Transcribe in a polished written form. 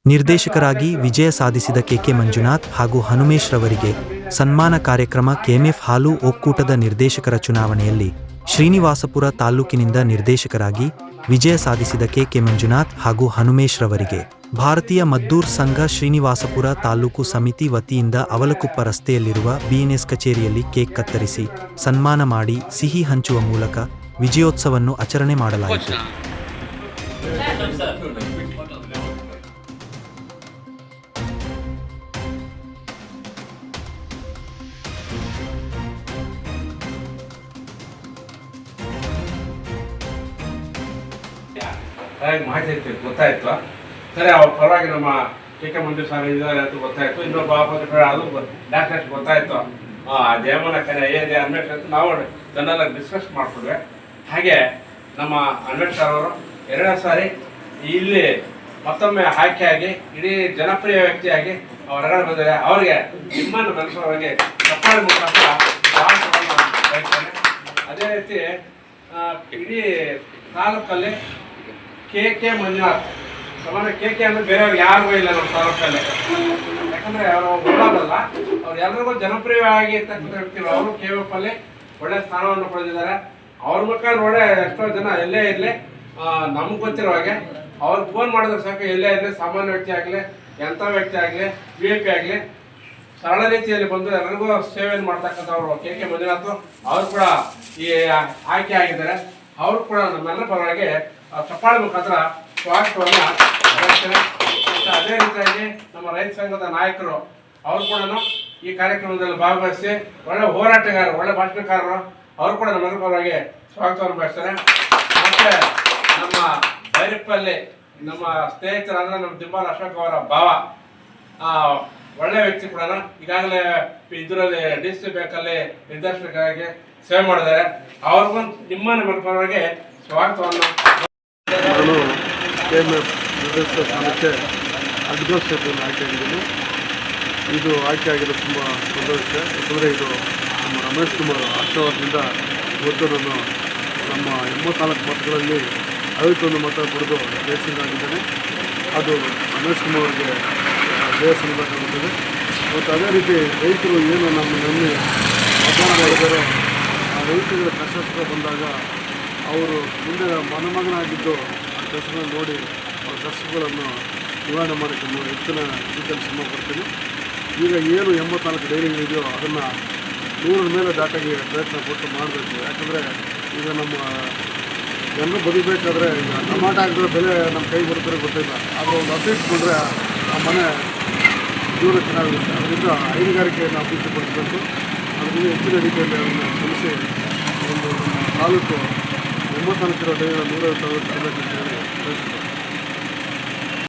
ನಿರ್ದೇಶಕರಾಗಿ ವಿಜಯ ಸಾಧಿಸಿದ ಕೆಕೆ ಮಂಜುನಾಥ್ ಹಾಗೂ ಹನುಮೇಶ್ ರವರಿಗೆ ಸನ್ಮಾನ ಕಾರ್ಯಕ್ರಮ ಕೆಎಂಎಫ್ ಹಾಲು ಒಕ್ಕೂಟದ ನಿರ್ದೇಶಕರ ಚುನಾವಣೆಯಲ್ಲಿ ಶ್ರೀನಿವಾಸಪುರ ತಾಲ್ಲೂಕಿನಿಂದ ನಿರ್ದೇಶಕರಾಗಿ ವಿಜಯ ಸಾಧಿಸಿದ ಕೆಕೆ ಮಂಜುನಾಥ್ ಹಾಗೂ ಹನುಮೇಶ್ ರವರಿಗೆ ಭಾರತೀಯ ಮದ್ದೂರ್ ಸಂಘ ಶ್ರೀನಿವಾಸಪುರ ತಾಲ್ಲೂಕು ಸಮಿತಿ ವತಿಯಿಂದ ಅವಲಕುಪ್ಪ ರಸ್ತೆಯಲ್ಲಿರುವ ಬಿಎನ್ಎಸ್ ಕಚೇರಿಯಲ್ಲಿ ಕೇಕ್ ಕತ್ತರಿಸಿ ಸನ್ಮಾನ ಮಾಡಿ ಸಿಹಿ ಹಂಚುವ ಮೂಲಕ ವಿಜಯೋತ್ಸವವನ್ನು ಆಚರಣೆ ಮಾಡಲಾಯಿತು. ಮಾಹಿತಿ ಗೊತ್ತಾಯ್ತು. ಸರಿ, ಅವ್ರ ಪರವಾಗಿ ನಮ್ಮ ಕೆಕೆ ಮಂಜು ಸ್ವಾಮಿ ಇದ್ದಾರೆ ಅಂತ ಗೊತ್ತಾಯ್ತು. ಇನ್ನೊಬ್ಬ ಅದು ಡಾಕ್ಟರ್ಸ್ ಗೊತ್ತಾಯ್ತು. ದೇವನ ಕರೆ ಏನಿದೆ ಅನ್ವೇಷ್ ಅಂತ ನಾವು ಜನರೆಲ್ಲ ಡಿಸ್ಕಸ್ ಮಾಡ್ಕೊಂಡ್ವಿ. ಹಾಗೆ ನಮ್ಮ ಅನ್ವೇಷ್ ಸರ್ ಅವರು 2ನೇ ಸಾರಿ ಇಲ್ಲಿ ಮತ್ತೊಮ್ಮೆ ಆಯ್ಕೆಯಾಗಿ ಇಡೀ ಜನಪ್ರಿಯ ವ್ಯಕ್ತಿಯಾಗಿ ಹೊರಗಡೆ ಬಂದರೆ ಅವರಿಗೆ ನಿಮ್ಮನ್ನು ಮನಸ್ಸವರಿಗೆ ಚಪ್ಪಾಳೆ ಮುಖಾಂತರ ಬಯಸ್ತೇನೆ. ಅದೇ ರೀತಿ ಇಡೀ ತಾಲೂಕಲ್ಲಿ ಕೆಕೆ ಮಂಜುನಾಥ್ ಸಾಮಾನ್ಯ ಕೆಕೆ ಅಂದ್ರೆ ಬೇರೆಯವ್ರಿಗೆ ಯಾರಿಗೂ ಇಲ್ಲ ನಮ್ಮ ತಾಲೂಕಲ್ಲಿ. ಯಾಕಂದ್ರೆ ಅವರು ಒಳ್ಳೋದಲ್ಲ, ಅವ್ರು ಎಲ್ರಿಗೂ ಜನಪ್ರಿಯವಾಗಿ ಇರ್ತಕ್ಕಂಥ ವ್ಯಕ್ತಿಗಳು. ಅವರು ಕೆಎಫ್ ಅಲ್ಲಿ ಒಳ್ಳೆ ಸ್ಥಾನವನ್ನು ಪಡೆದಿದ್ದಾರೆ. ಅವ್ರ ಮುಖಾಂತರ ಒಳ್ಳೆ ಎಷ್ಟೋ ಜನ ಎಲ್ಲೇ ಇರಲಿ ನಮ್ಗೆ ಗೊತ್ತಿರೋ ಹಾಗೆ ಅವ್ರು ಫೋನ್ ಮಾಡಿದ್ರೆ ಸಾಕು, ಎಲ್ಲೇ ಇರಲಿ, ಸಾಮಾನ್ಯ ವ್ಯಕ್ತಿ ಆಗಲಿ, ಎಂಥ ವ್ಯಕ್ತಿ ಆಗಲಿ, VIP ಆಗಲಿ, ಸರಳ ರೀತಿಯಲ್ಲಿ ಬಂದು ಎಲ್ಲರಿಗೂ ಸೇವೆಯನ್ನು ಮಾಡ್ತಕ್ಕಂಥವ್ರು ಕೆಕೆ ಮಂಜುನಾಥ್. ಅವರು ಕೂಡ ಈ ಆಯ್ಕೆ ಆಗಿದ್ದಾರೆ. ಅವರು ಕೂಡ ನಮ್ಮೆಲ್ಲ ಪರವಾಗಿ ಚಪ್ಪಾಳೆ ಮುಖಾಂತರ ಸ್ವಾಗತವನ್ನು ಬಯಸ್ತೇನೆ. ಅದೇ ರೀತಿಯಾಗಿ ನಮ್ಮ ರೈತ ಸಂಘದ ನಾಯಕರು ಅವರು ಕೂಡ ಈ ಕಾರ್ಯಕ್ರಮದಲ್ಲಿ ಭಾಗವಹಿಸಿ ಒಳ್ಳೆ ಹೋರಾಟಗಾರರು, ಒಳ್ಳೆ ಭಾಷಣಕಾರರು, ಅವರು ಕೂಡ ನಮ್ಮೆಲ್ಲ ಪರವಾಗಿ ಸ್ವಾಗತವನ್ನು ಬಯಸ್ತಾರೆ. ಮತ್ತೆ ನಮ್ಮ ಬೈರಪ್ಪಲ್ಲಿ ನಮ್ಮ ಸ್ನೇಹಿತರಾದ್ರೆ ನಮ್ಮ ದಿಬ್ಬಾಲ್ ಅಶೋಕ್ ಅವರ ಭಾವ, ಒಳ್ಳೆ ವ್ಯಕ್ತಿ ಕೂಡ ಈಗಾಗಲೇ ಇದರಲ್ಲಿ DC ಬ್ಯಾಂಕಲ್ಲಿ ನಿರ್ದೇಶಕರಾಗಿ ಸೇವೆ ಮಾಡಿದ್ದಾರೆ. ಅವ್ರಿಗೂ ನಿಮ್ಮ ನಮ್ಮ ಪರವಾಗಿ ಸ್ವಾಗತವನ್ನು. ನಾನು ಕೆಎಂಎಫ್ ನಿರ್ದೇಶಕ ಸ್ಥಾನಕ್ಕೆ ಅಡ್ಮಿನಿಸ್ಟ್ರೇಟಿವ್ ಆಯ್ಕೆಯಾಗಿದ್ದೀನಿ. ಇದು ಆಯ್ಕೆಯಾಗಿರೋದು ತುಂಬ ಸಂತೋಷ. ಯಾಕಂದರೆ ಇದು ನಮ್ಮ ರಮೇಶ್ ಕುಮಾರ್ ಆಶೀರ್ವಾದದಿಂದ ಇವತ್ತು ನಾನು ನಮ್ಮ 84 ಮತಗಳಲ್ಲಿ 51 ಮತ ಪಡೆದು ಜಯಸಿಂಗಾಗಿದ್ದೇನೆ. ಅದು ರಮೇಶ್ ಕುಮಾರ್ಗೆ ಜಯಸಿಂಗಾಗುತ್ತದೆ. ಮತ್ತು ಅದೇ ರೀತಿ ರೈತರು ಏನು ನಮ್ಮನ್ನು ಮತದಾನ ಮಾಡಿದರೆ ಆ ರೈತರುಗಳ ಕಷ್ಟ ಬಂದಾಗ ಅವರು ಮುಂದೆ ಮನಮಗನಾಗಿದ್ದು ಆ ಕೆಲಸಗಳನ್ನು ನೋಡಿ ಅವರ ಕಷ್ಟಗಳನ್ನು ನಿವಾರಣೆ ಮಾಡೋಕ್ಕೆ ಹೆಚ್ಚಿನ ರೀತಿಯಲ್ಲಿ ಶ್ರಮ ಪಡ್ತೀನಿ. ಈಗ ಏನು 84 ಡೈರಿಗಳಿದೆಯೋ ಅದನ್ನು 100ರ ಮೇಲೆ ದಾಟಾಗಿ ಪ್ರಯತ್ನ ಪಟ್ಟು ಮಾಡಬೇಕು. ಯಾಕಂದರೆ ಈಗ ನಮ್ಮ ಜನರು ಬದುಕಬೇಕಾದ್ರೆ ಈಗ ಟಮಾಟ ಹಾಕಿದ್ರೆ ಬೆಲೆ ನಮ್ಮ ಕೈ ಬರುತ್ತಾರೆ ಗೊತ್ತಿಲ್ಲ, ಆದರೆ ಒಂದು ಹಸು ಇಟ್ಕೊಂಡ್ರೆ ಆ ಮನೆ ಜೀವನ ಚೆನ್ನಾಗಿರುತ್ತೆ. ಅದರಿಂದ ಹೈನುಗಾರಿಕೆಯನ್ನು ಅಭಿವೃದ್ಧಿಪಡಿಸಬೇಕು. ಅದರಿಂದ ಹೆಚ್ಚಿನ ರೀತಿಯಲ್ಲಿ ಅದನ್ನು ಶ್ರಮಿಸಿ ಒಂದು ನಮ್ಮ ತಾಲೂಕು 84 ಡೈರಿಗಳ 150 ತರಬೇತಿ